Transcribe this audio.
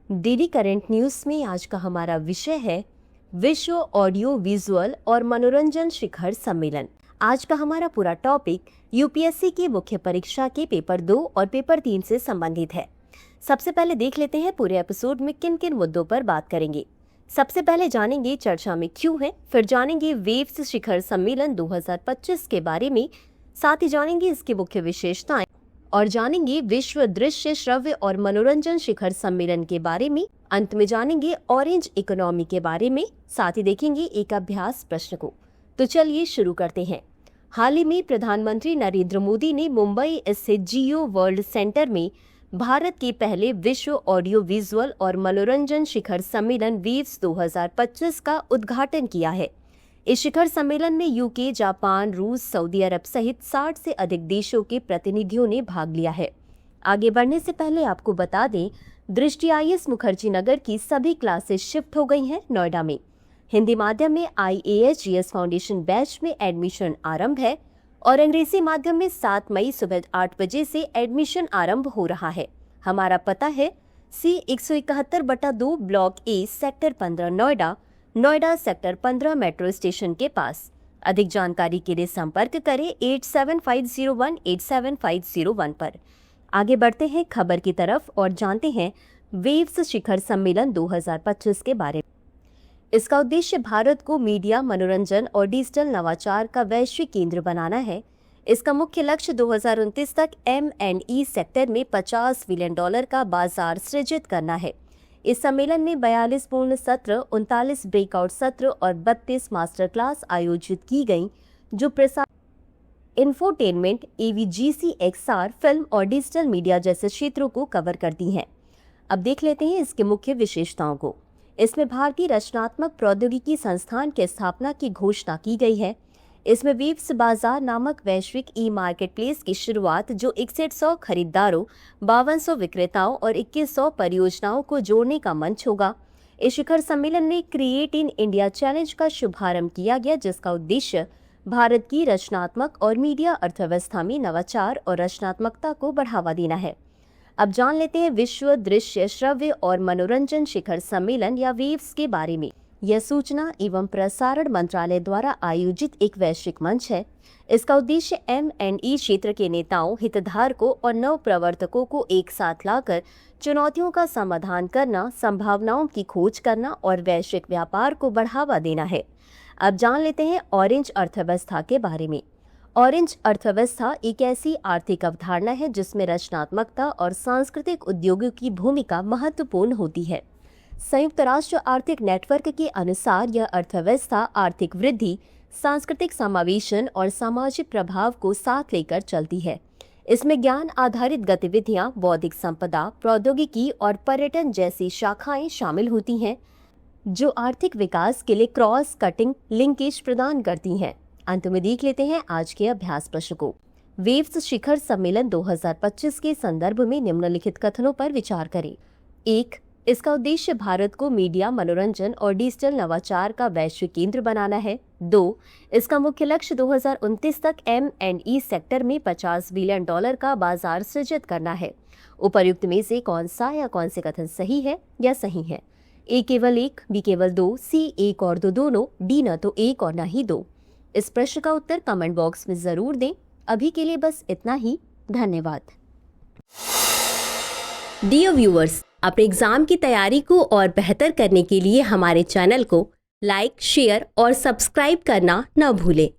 Daily current news में आज का हमारा विषय है विश्व ऑडियो विजुअल और मनोरंजन शिखर सम्मेलन। आज का हमारा पूरा टॉपिक यूपीएससी की मुख्य परीक्षा के पेपर 2 और पेपर 3 से संबंधित है। सबसे पहले देख लेते हैं पूरे एपिसोड में किन किन मुद्दों पर बात करेंगे। सबसे पहले जानेंगे चर्चा में क्यों है, फिर जानेंगे वेव्स शिखर सम्मेलन 2025 के बारे में, साथ ही जानेंगे इसकी मुख्य विशेषताएं और जानेंगे विश्व दृश्य श्रव्य और मनोरंजन शिखर सम्मेलन के बारे में। अंत में जानेंगे ऑरेंज इकोनॉमी के बारे में, साथ ही देखेंगे एक अभ्यास प्रश्न को। तो चलिए शुरू करते हैं। हाल ही में प्रधानमंत्री नरेंद्र मोदी ने मुंबई स्थित जियो वर्ल्ड सेंटर में भारत के पहले विश्व ऑडियो विजुअल और मनोरंजन शिखर सम्मेलन वेव्स 2025 का उद्घाटन किया है। इस शिखर सम्मेलन में यूके, जापान, रूस, सऊदी अरब सहित 60 से अधिक देशों के प्रतिनिधियों ने भाग लिया है। आगे बढ़ने से पहले आपको बता दें, दृष्टि आईएएस मुखर्जी नगर की सभी क्लासेस शिफ्ट हो गई हैं नोएडा में। हिंदी माध्यम में IASGS फाउंडेशन बैच में एडमिशन आरंभ है और अंग्रेजी माध्यम में 7 मई सुबह 8 बजे से एडमिशन आरंभ हो रहा है। हमारा पता है C171/2 block A sector 15 Noida sector 15 metro station के पास। अधिक जानकारी के लिए संपर्क करें 8750187501 पर। आगे बढ़ते हैं खबर की तरफ और जानते हैं वेव्स शिखर सम्मेलन 2025 के बारे में। इसका उद्देश्य भारत को मीडिया, मनोरंजन और डिजिटल नवाचार का वैश्विक केंद्र बनाना है। इसका मुख्य लक्ष्य 2029 तक M&E सेक्टर में $50 बिलियन का बाजार सृजित करना है। इस सम्मेलन में 42 पूर्ण सत्र, 39 ब्रेकआउट सत्र और 32 मास्टर क्लास आयोजित की गई, जो प्रसार, इंफोटेनमेंट, AVGC, XR, फिल्म और डिजिटल मीडिया जैसे क्षेत्रों को कवर करती हैं। अब देख लेते हैं इसके मुख्य विशेषताओं को। इसमें भारतीय रचनात्मक प्रौद्योगिकी संस्थान की स्थापना की घोषणा की गई है। इसमें वेव्स बाजार नामक वैश्विक मार्केट प्लेस की शुरुआत, जो 6100 खरीदारों, 5200 विक्रेताओं और 2100 परियोजनाओं को जोड़ने का मंच होगा। इस शिखर सम्मेलन में क्रिएट इन इंडिया चैलेंज का शुभारंभ किया गया, जिसका उद्देश्य भारत की रचनात्मक और मीडिया अर्थव्यवस्था में नवाचार और रचनात्मकता को बढ़ावा देना है। अब जान लेते हैं विश्व दृश्य श्रव्य और मनोरंजन शिखर सम्मेलन या वेव्स के बारे में। यह सूचना एवं प्रसारण मंत्रालय द्वारा आयोजित एक वैश्विक मंच है। इसका उद्देश्य M&E क्षेत्र के नेताओं, हितधारकों और नव प्रवर्तकों को एक साथ लाकर चुनौतियों का समाधान करना, संभावनाओं की खोज करना और वैश्विक व्यापार को बढ़ावा देना है। अब जान लेते हैं ऑरेंज अर्थव्यवस्था के बारे में। ऑरेंज अर्थव्यवस्था एक ऐसी आर्थिक अवधारणा है जिसमें रचनात्मकता और सांस्कृतिक उद्योगों की भूमिका महत्वपूर्ण होती है। संयुक्त राष्ट्र आर्थिक नेटवर्क के अनुसार यह अर्थव्यवस्था आर्थिक वृद्धि, सांस्कृतिक समावेशन और सामाजिक प्रभाव को साथ लेकर चलती है। इसमें ज्ञान आधारित गतिविधियां, बौद्धिक संपदा, प्रौद्योगिकी और पर्यटन जैसी शाखाएं शामिल होती हैं, जो आर्थिक विकास के लिए क्रॉस कटिंग लिंकेज प्रदान करती हैं। अंत में देख लेते हैं आज के अभ्यास प्रश्न को। वेव्स शिखर सम्मेलन 2025 के संदर्भ में निम्नलिखित कथनों पर विचार करें। 1. इसका उद्देश्य भारत को मीडिया, मनोरंजन और डिजिटल नवाचार का वैश्विक केंद्र बनाना है। 2. इसका मुख्य लक्ष्य 2029 तक M&E सेक्टर में $50 बिलियन का बाजार सृजित करना है। उपर्युक्त में से कौन सा या कौन से कथन सही है या सही है? A केवल 1, B केवल 2, C 1 और 2 दोनों, D न तो 1 और न ही 2। इस प्रश्न का उत्तर कमेंट बॉक्स में जरूर दें। अभी के लिए बस इतना ही। धन्यवाद। डियर व्यूअर्स, अपने एग्जाम की तैयारी को और बेहतर करने के लिए हमारे चैनल को लाइक, शेयर और सब्सक्राइब करना न भूलें।